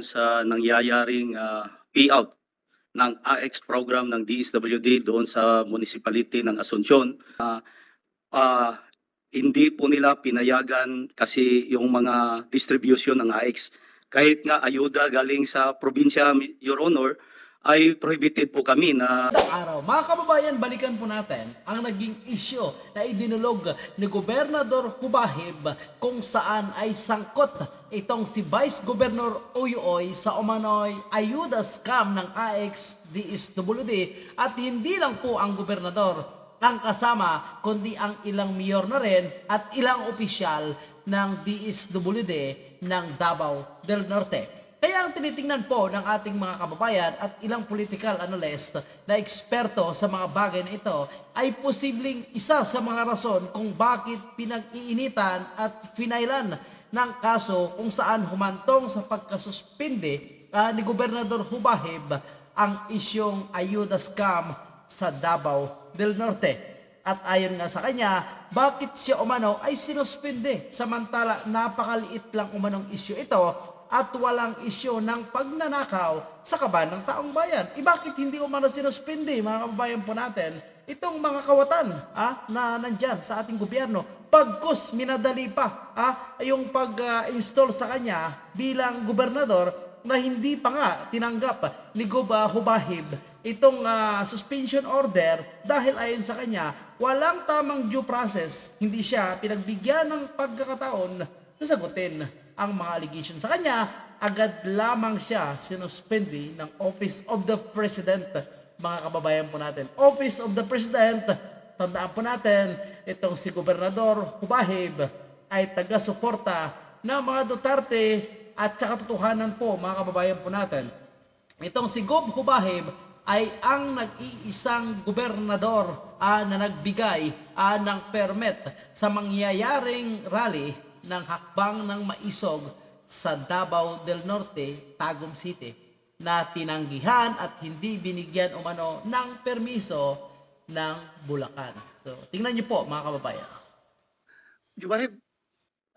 doon sa nangyayaring payout ng AX program ng DSWD doon sa municipality ng Asuncion. Ah, Hindi po nila pinayagan kasi yung mga distribution ng AX. Kahit nga ayuda galing sa probinsya, Your Honor, ay prohibited po kami na Araw. Mga kababayan, balikan po natin ang naging isyo na idinulog ni Gobernador Hubahib kung saan ay sangkot itong si Vice Governor Uyuoy sa umano'y ayuda scam ng AX-DSWD at hindi lang po ang gobernador ang kasama kundi ang ilang mayor na rin at ilang opisyal ng DSWD ng Davao del Norte. Kaya ang tinitingnan po ng ating mga kababayan at ilang political analyst na eksperto sa mga bagay na ito ay posibleng isa sa mga rason kung bakit pinag-iinitan at finailan ng kaso kung saan humantong sa pagkasuspinde ni Gobernador Hubahib ang isyong ayuda scam sa Davao del Norte. At ayon nga sa kanya, bakit siya umano ay sinuspinde samantala napakaliit lang umanong isyu ito at walang isyu ng pagnanakaw sa kaban ng taong bayan. Bakit hindi umano sinuspindi, mga kababayan po natin, itong mga kawatan na nandyan sa ating gobyerno? Pagkus minadali pa yung pag-install sa kanya bilang gobernador na hindi pa nga tinanggap ni Hubahib itong suspension order dahil ayon sa kanya, walang tamang due process. Hindi siya pinagbigyan ng pagkakataon na sagutin ang mga allegation sa kanya, agad lamang siya sinuspindi ng Office of the President. Mga kababayan po natin, Office of the President, tandaan po natin, itong si Gobernador Hubahib ay taga-suporta ng mga Duterte at sa katotohanan po, mga kababayan po natin, itong si Gob Hubahib ay ang nag-iisang gobernador na nagbigay ng permit sa mangyayaring rally ng hakbang ng maisog sa Davao del Norte, Tagum City, na tinanggihan at hindi binigyan umano ng permiso ng Bulacan. So, tingnan niyo po, mga kababayan. Jumahib,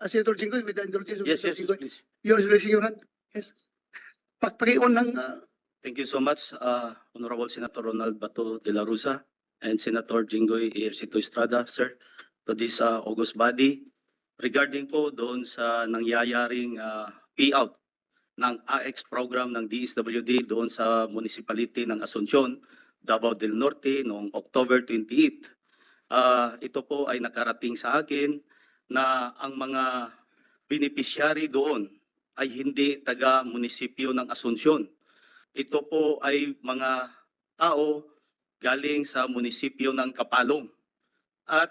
Senator Jinggoy, with the indulgence of yes, Senator yes, Jinggoy. please. You're raising your hand? Yes. Pakion ng Thank you so much, Honorable Senator Ronald Bato de la Rosa and Senator Jinggoy Ejercito Estrada, sir, to this August body. Regarding po doon sa nangyayaring payout ng AX program ng DSWD doon sa municipality ng Asuncion, Davao del Norte noong October 28. Ito po ay nakarating sa akin na ang mga beneficiary doon ay hindi taga-munisipyo ng Asuncion. Ito po ay mga tao galing sa munisipyo ng Kapalong. At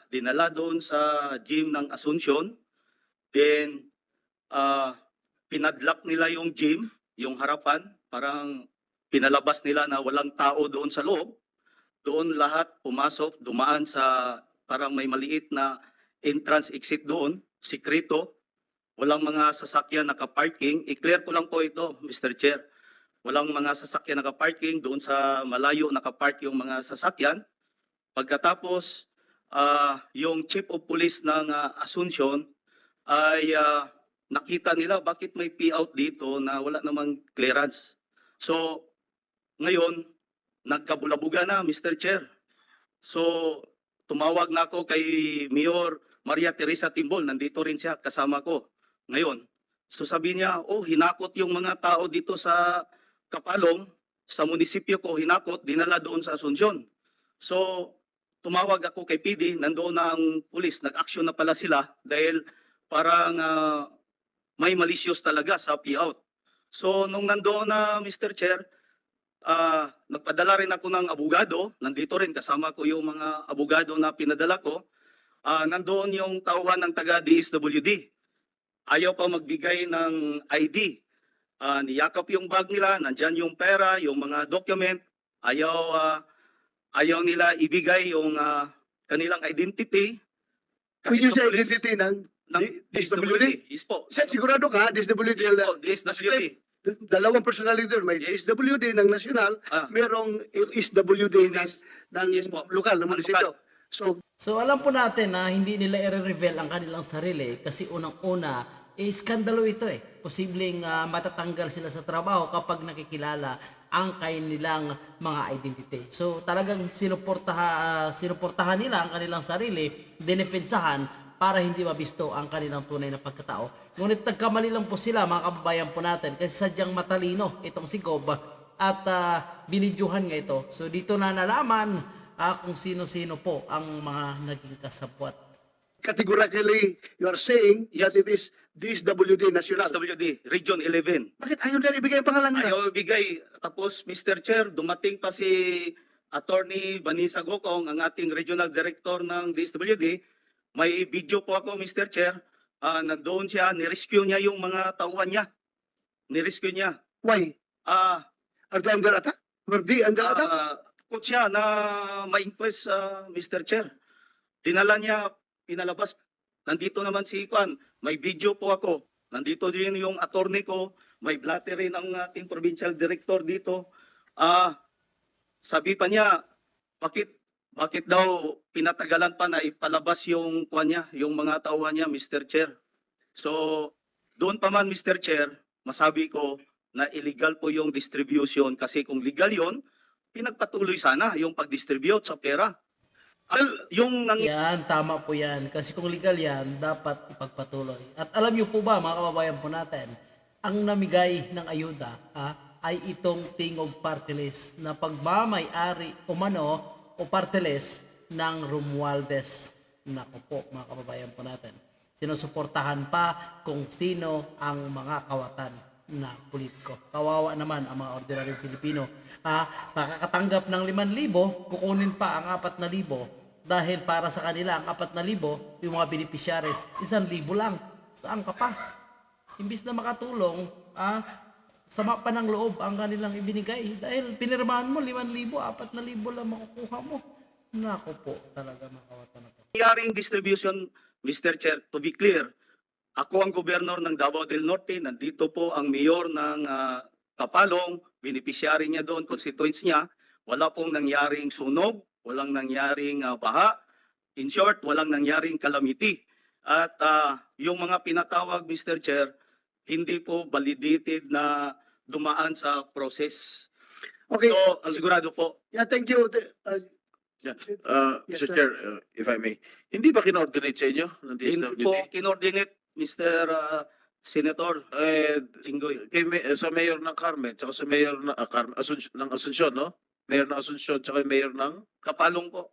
dinala doon sa gym ng Asuncion. Then pinadlock nila yung gym, yung harapan, parang pinalabas nila na walang tao doon sa loob. Doon lahat pumasok, dumaan sa parang may maliit na entrance exit doon, sikreto. Walang mga sasakyan nakaparking. I-clear ko lang po ito, Mr. Chair. Walang mga sasakyan nakaparking. Doon sa malayo nakapark yung mga sasakyan. Pagkatapos, yung Chief of Police ng Asuncion ay nakita nila bakit may payout dito na wala namang clearance. So, ngayon, nagkabulabuga na, Mr. Chair. So, tumawag na ako kay Mayor Maria Teresa Timbol. Nandito rin siya, kasama ko ngayon. So, sabi niya, hinakot yung mga tao dito sa Kapalong, sa munisipyo ko, hinakot, dinala doon sa Asuncion. So, tumawag ako kay PD, nandoon na ang pulis, nag-action na pala sila dahil parang may malicious talaga sa payout. So nung nandoon na Mr. Chair, nagpadala rin ako ng abogado, nandito rin kasama ko yung mga abogado na pinadala ko. Nandoon yung tauhan ng taga DSWD. Ayaw pa magbigay ng ID. Niyakap yung bag nila, nandyan yung pera, yung mga document. Ayaw nila ibigay yung kanilang identity. when you say Police identity ng DSWD. Yes po. Sigurado ka, DSWD. Yes po, DSWD. Dalawang personality doon. May Yes. DSWD ng national, merong SWD ng Yes po. lokal, ng Ng munisipyo. So, So alam po natin na hindi nila i-reveal ang kanilang sarili kasi unang-una Iskandalo ito eh. Posibleng matatanggal sila sa trabaho kapag nakikilala ang kanilang mga identity. So talagang sinuportahan nila ang kanilang sarili, dinepensahan para hindi mabisto ang kanilang tunay na pagkatao. Ngunit nagkamali lang po sila mga kababayan po natin kasi sadyang matalino itong si Gob at binidyuhan nga ito. So dito na nalaman kung sino-sino po ang mga naging kasabwat. Categorically, you are saying Yes. that it is DSWD National. SWD, Region 11. Bakit ayaw nila ibigay ang pangalan nila? Ayaw bigay. Tapos, Mr. Chair, dumating pa si Attorney Vanessa Gokong, ang ating Regional Director ng DSWD. May video po ako, Mr. Chair. Nandoon siya, nirescue niya yung mga tauhan niya. Nirescue niya. Why? Ah, Are they under attack? Were they under attack? Coach siya na ma-inquest, Mr. Chair. Dinala niya, pinalabas. Nandito naman si Kwan. May video po ako. Nandito din yung attorney ko. May blatter rin ang ating provincial director dito. Sabi pa niya, bakit daw pinatagalan pa na ipalabas yung Kwan niya, yung mga tauhan niya, Mr. Chair. So, doon pa man, Mr. Chair, masabi ko na illegal po yung distribution kasi kung legal yon, pinagpatuloy sana yung pag-distribute sa pera. Yung Yan, tama po yan. Kasi kung legal yan, dapat ipagpatuloy. At alam niyo po ba, mga kababayan po natin, ang namigay ng ayuda ay itong Tingog Party List na pagmamay-ari umano o party list ng Romualdez. Naku po, mga kababayan po natin. Sinusuportahan pa kung sino ang mga kawatan na politiko. Kawawa naman ang mga ordinaryong Pilipino. Makakatanggap ng 5,000, kukunin pa ang 4,000 dahil para sa kanila ang 4,000, yung mga beneficiaries, 1,000 lang. Saan ka pa? Imbis na makatulong, sama pa ng loob ang kanilang ibinigay. Dahil pinirmahan mo, 5,000, 4,000 lang makukuha mo. Nako po, talaga makawata na to. nangyaring distribution, Mr. Chair, to be clear, ako ang gobernador ng Davao del Norte, nandito po ang mayor ng Kapalong, beneficiary niya doon, constituents niya, wala pong nangyaring sunog, walang nangyaring baha, in short, walang nangyaring calamity. At yung mga pinatawag, Mr. Chair, hindi po validated na dumaan sa process. Okay. So, sigurado po. Yeah, thank you. Yeah. Yes, Mr. sir. Chair, if I may, hindi ba kinoordinate sa inyo ng Hindi DSWD? po kinordinate, Mr. Senator Jinggoy. Sa mayor ng Carmen, tsaka sa mayor ng, ng Asuncion, no? Mayor ng Asuncion, tsaka mayor ng, Kapalong po.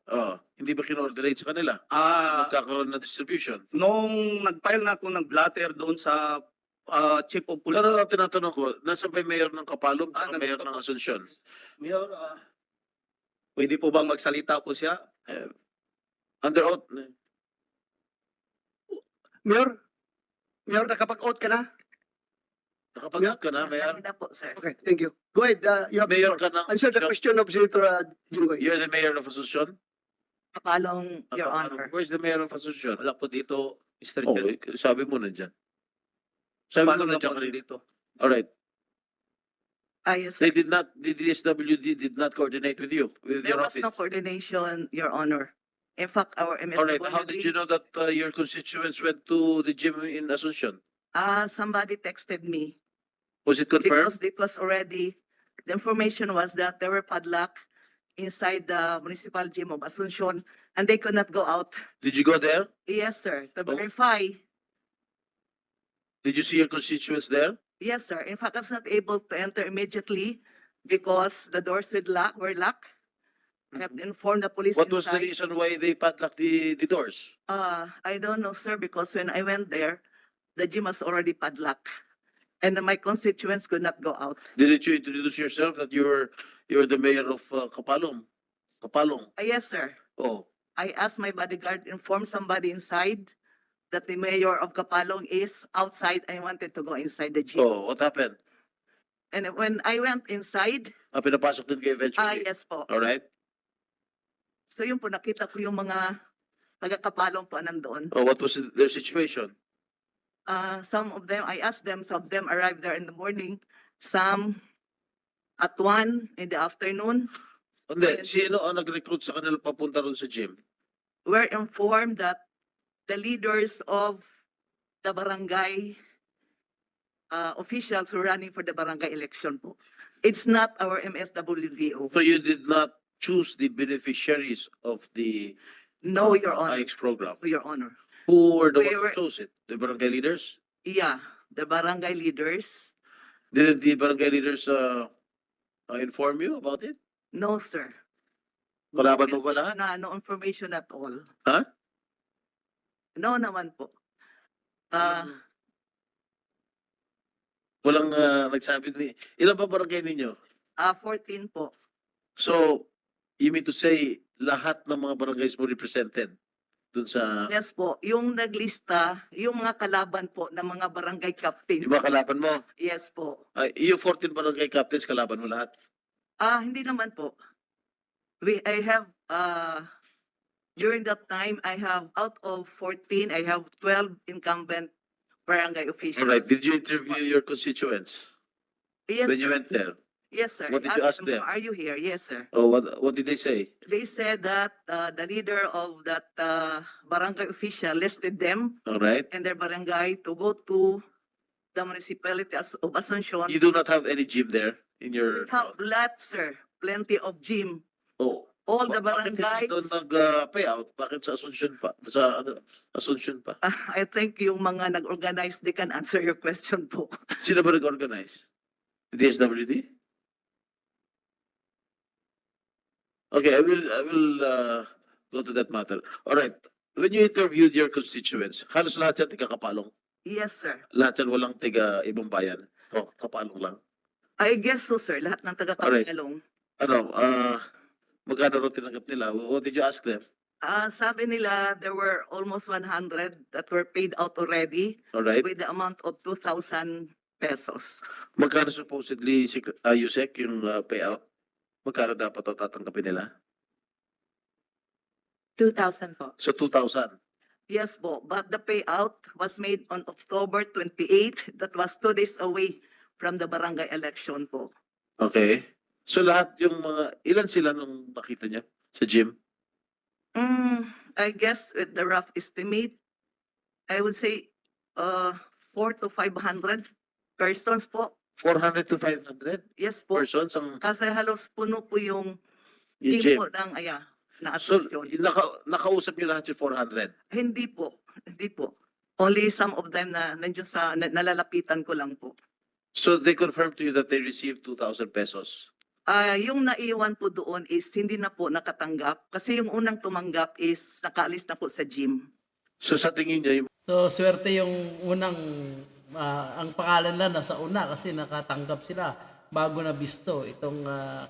hindi ba kinoordinate sa kanila? Magkakaroon ng distribution. Nung nag-file na ako ng blatter doon sa Chief of Police. Pero tinatanong ko, nasa ba yung mayor ng Kapalong, tsaka nandito mayor ng po. Asuncion? Mayor, pwede po bang magsalita po siya? Under oath? Mayor, nakapag-out ka na? Nakapag-oath ka na, mayor? Kanina po, sir. Okay, thank you. Go ahead. You have the Mayor floor. ka ng Answer the Asuncion? question of Senator Jinggoy. You're the mayor of Asuncion? Kapalong, Your Kapalong. Honor. Where's the mayor of Asuncion? Wala po dito, Mr. Oh, Chair. sabi mo na dyan. Sabi mo Kapalong na na dyan po kanina. dito. Alright. Yes, sir. The DSWD did not coordinate with you, with There your was no office. coordination, Your Honor. In fact, our Alright, how did you MSWD, know that your constituents went to the gym in Asuncion? somebody texted me Was it confirmed? because it was already, the information was that there were padlock inside the municipal gym of Asuncion and they could not go out. Did you go there? Yes, sir. To Oh. verify, Did you see your constituents there? yes, sir. In fact, I was not able to enter immediately because the doors were locked. I have informed the police What was the inside. reason why they padlocked the doors? I don't know, sir, because when I went there, the gym was already padlocked. And my constituents could not go out. Didn't you introduce yourself that you're the mayor of Kapalong? Kapalong. Yes, sir. Oh, I asked my bodyguard, inform somebody inside that the mayor of Kapalong is outside. I wanted to go inside the gym. so what happened? And when I went inside, Pinapasok din kayo eventually? yes po. Alright. So yun po, nakita ko yung mga taga-Kapalong po nandoon. Oh, what was their situation? Some of them, I asked them, some of them arrived there in the morning, some at 1 in the afternoon. Hindi, sino ang nag-recruit sa kanila papunta ron sa gym? We're informed that the leaders of the barangay officials who are running for the barangay election po. It's not our MSWDO. So you did not choose the beneficiaries of the No, Your Honor. IX program. Your Honor. Who were the We ones who were- chose it? The barangay leaders? Yeah, the barangay leaders. Didn't the barangay leaders inform you about it? No, sir. Kalaban mo ba lahat? No information at all. Ha? No naman po. Walang nagsabi ni... Ilan ba barangay ninyo? 14 po. So, you mean to say, lahat ng mga barangays mo represented dun sa... Yes po, yung naglista, yung mga kalaban po ng mga barangay captains. Yung mga kalaban mo? Yes po. Yung 14 barangay captains, kalaban mo lahat? Hindi naman po. I have, during that time, I have out of 14, I have 12 incumbent barangay officials. Alright, did you interview your constituents Yes, when you sir. went there? Yes, sir. What did I you asked ask them? Are you here? Yes, sir. Oh, what did they say? They said that the leader of that barangay official listed them Alright. and their barangay to go to the municipality of Asuncion. You do not have any gym there in your... Have lots, sir. Plenty of gym. Oh. All the Bakit hindi barangays. doon nag-payout? Bakit sa Asuncion pa? Sa Asuncion pa? I think yung mga nag-organize, they can answer your question po. Sino ba nag-organize? The DSWD? Okay, I will go to that matter. All right. When you interviewed your constituents, halos lahat yan tiga Kapalong. Yes, sir. Lahat yan walang tiga ibang bayan. Oh, Kapalong lang. I guess so, sir. Lahat ng taga-Kapalong. Ano, magkano rin tinanggap nila? What did you ask them? Sabi nila, there were almost 100 that were paid out already All right. with the amount of 2,000 pesos. Magkano supposedly si Yusek yung payout? Magkano dapat tatanggapin nila? 2,000 po. So 2,000. Yes po, but the payout was made on October 28. That was 2 days away from the barangay election po. Okay. So lahat yung mga, ilan sila nung nakita niyo sa gym? I guess with the rough estimate, I would say 400 to 500 persons po. 400 to 500 Yes po. persons ang Kasi halos puno po yung yung team gym. po ng na So, Asuncion. nakausap niyo lahat yung 400. Hindi po. Hindi po. Only some of them na nandiyan sa nalalapitan ko lang po. So they confirmed to you that they received 2,000 pesos. Yung naiwan po doon is hindi na po nakatanggap kasi yung unang tumanggap is nakaalis na po sa gym. So sa tingin niyo, yung So, swerte yung unang, ang pangalan lang nasa una kasi nakatanggap sila bago na bisto itong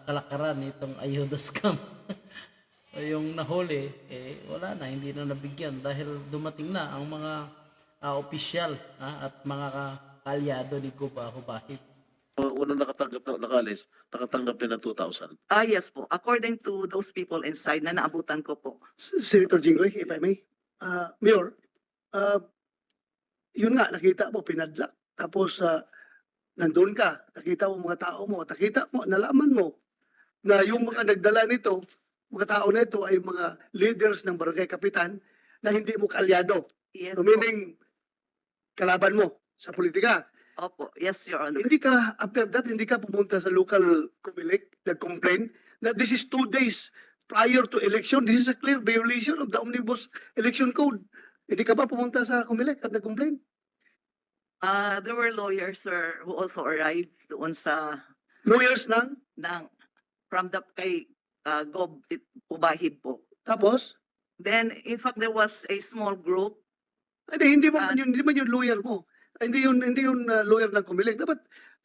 kalakaran, itong ayuda scam. Yung nahuli, wala na, hindi na nabigyan dahil dumating na ang mga opisyal at mga kaalyado ni Guba Hubahib. unang nakatanggap nakatanggap din ng 2,000. Yes po. According to those people inside na naabutan ko po. Senator Jinggoy, if I may. Mayor, yun nga, nakita mo, pinadlak. Tapos, nandun ka, nakita mo mga tao mo, nakita mo, nalaman mo na yung mga nagdala nito, mga tao na ito ay mga leaders ng barangay kapitan na hindi mo kaalyado. Yes So, po. meaning, kalaban mo sa politika. Opo. Yes, Your Honor. Hindi ka, after that, hindi ka pumunta sa local Comelec, nag-complain that this is 2 days prior to election. This is a clear violation of the Omnibus Election Code. Hindi ka ba pumunta sa Comelec at nag-complain? There were lawyers, sir, who also arrived doon sa Lawyers ng, from the kay Gob Ubahib po. tapos, Then, in fact, there was a small group. hindi man yun, hindi man yun lawyer mo. Hindi yun lawyer ng Comelec. Dapat,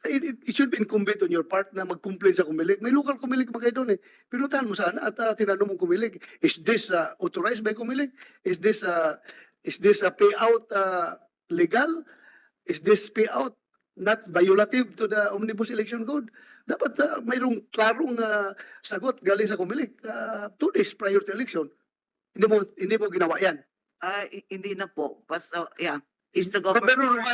it should be incumbent on your part na mag-complain sa Comelec. May local Comelec pa kayo doon eh. Pinuntahan mo sana at tinanong mong Comelec, is this authorized by Comelec? Is this a payout legal? Is this payout not violative to the Omnibus Election Code? Dapat mayroong klarong sagot galing sa Comelec 2 days prior to election. Hindi mo ginawa yan. Hindi na po. Basta, yeah. Is the Pero government.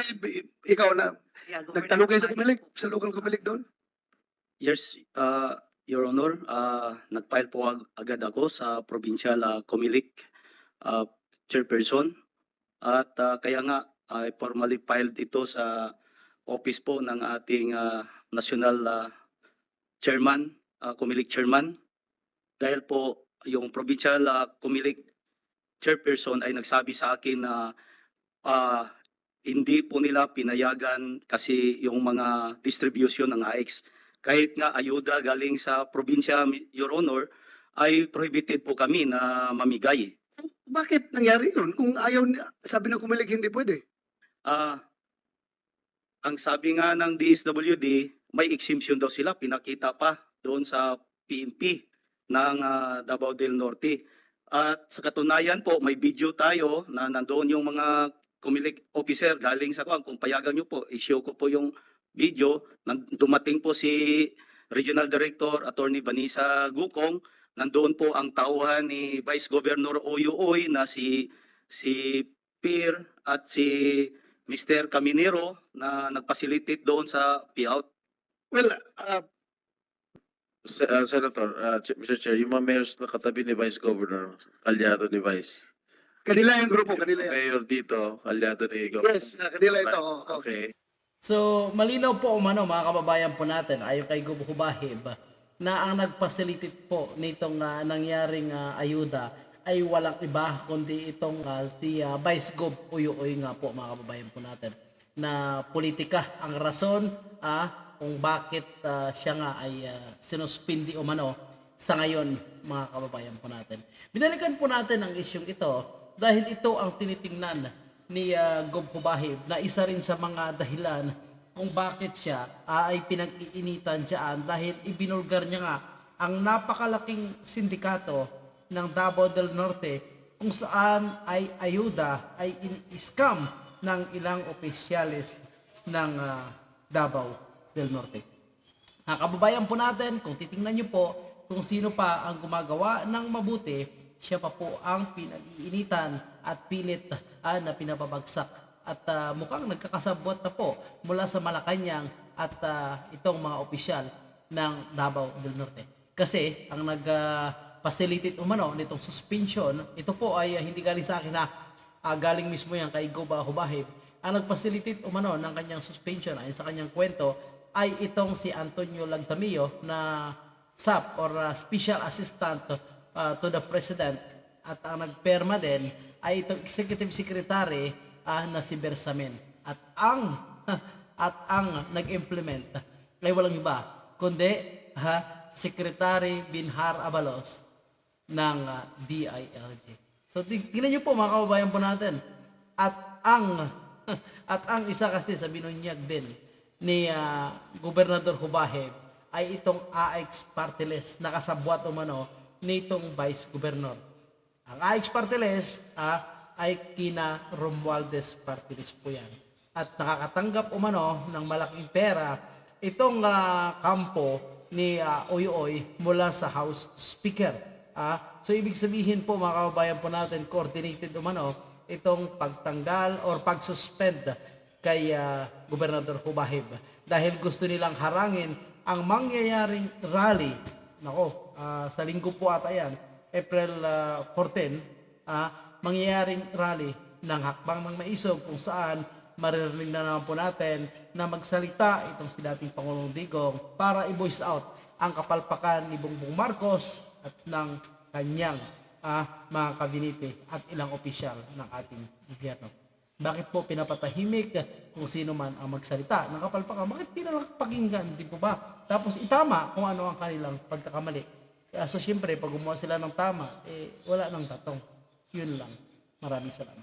ikaw na, Yeah, nagtanong kayo sa Governor- Comelec, sa local Comelec doon? Yes, Your Honor, nag-file po agad ako sa Provincial Comelec Chairperson at kaya nga I formally filed ito sa office po ng ating national chairman, Comelec chairman. Dahil po yung provincial Comelec chairperson ay nagsabi sa akin na ah, hindi po nila pinayagan kasi yung mga distribution ng AX. Kahit nga ayuda galing sa probinsya, Your Honor, ay prohibited po kami na mamigay. Bakit nangyari yun? Kung ayaw, sabi ng Comelec hindi pwede. Ah, ang sabi nga ng DSWD, may exemption daw sila, pinakita pa doon sa PNP ng Davao del Norte. At sa katunayan po, may video tayo na nandoon yung mga Comelec officer galing sa kung payagan nyo po, i-show ko po yung video. Dumating po si Regional Director Attorney Vanessa Gukong. Nandoon po ang tauhan ni Vice Governor Oyuoy na si Peer at si Mr. Caminero na nag-facilitate doon sa payout. Well, Senator, Mr. Chair, yung mga mayors na katabi ni Vice Governor, kalyado ni Vice. kanila yung grupo, kanila yan. Mayor dito, kalyado ni Governor. Yes, kanila ito. Okay. So, malinaw po umano mga kababayan po natin, ayon kay Gub Hubahib, na ang nag-facilitate po nitong nangyaring ayuda ay walang iba kundi itong si Vice Gov Uyuoy nga po mga kababayan po natin, na politika ang rason kung bakit siya nga ay sinuspindi umano sa ngayon mga kababayan po natin. Binalikan po natin ang isyong ito dahil ito ang tinitingnan ni Gov Hubahib na isa rin sa mga dahilan kung bakit siya ay pinag-iinitan dyan dahil ibinulgar niya nga ang napakalaking sindikato ng Davao del Norte kung saan ay ayuda ay in-scam ng ilang opisyalis ng Davao del Norte. Kababayan po natin, kung titingnan niyo po kung sino pa ang gumagawa ng mabuti, siya pa po ang pinag-iinitan at pilit na pinapabagsak. At mukhang nagkakasabwat na po mula sa Malacanang at itong mga opisyal ng Davao del Norte. Kasi ang nag-facilitate umano nitong suspension, ito po ay hindi galing sa akin galing mismo yan kay Gov Hubahib. Ang nag-facilitate umano ng kanyang suspension ayon sa kanyang kwento ay itong si Antonio Lagtamillo na SAP or Special Assistant to the President, at ang nagperma din ay itong Executive Secretary na si Bersamin, at ang nag-implement ay walang iba kundi Secretary Binhar Abalos ng DILG. So tingnan niyo po mga kababayan po natin, at ang isa kasi sa binunyag din ni Gobernador Hubahib ay itong AX Party List na kasabwat umano nitong Vice Governor. Ang AX Party List ay kina Romualdez Party List po yan. At nakakatanggap umano ng malaking pera itong kampo ni Uyuoy mula sa House Speaker. So ibig sabihin po mga kababayan po natin, coordinated umano itong pagtanggal or pagsuspend kay Gobernador Hubahib dahil gusto nilang harangin ang mangyayaring rally. Sa linggo po ata yan, April 14, mangyayaring rally ng Hakbang ng Maisog kung saan maririnig na naman po natin na magsalita itong si dating Pangulong Digong para i-voice out ang kapalpakan ni Bongbong Marcos at ng kanyang mga kabinete at ilang opisyal ng ating gobyerno. Bakit po pinapatahimik kung sino man ang magsalita ng kapalpakan? Bakit di na lang pakinggan, di po ba? Tapos itama kung ano ang kanilang pagkakamali. So siyempre, pag gumawa sila ng tama, wala nang tatong. Yun lang. Maraming salamat.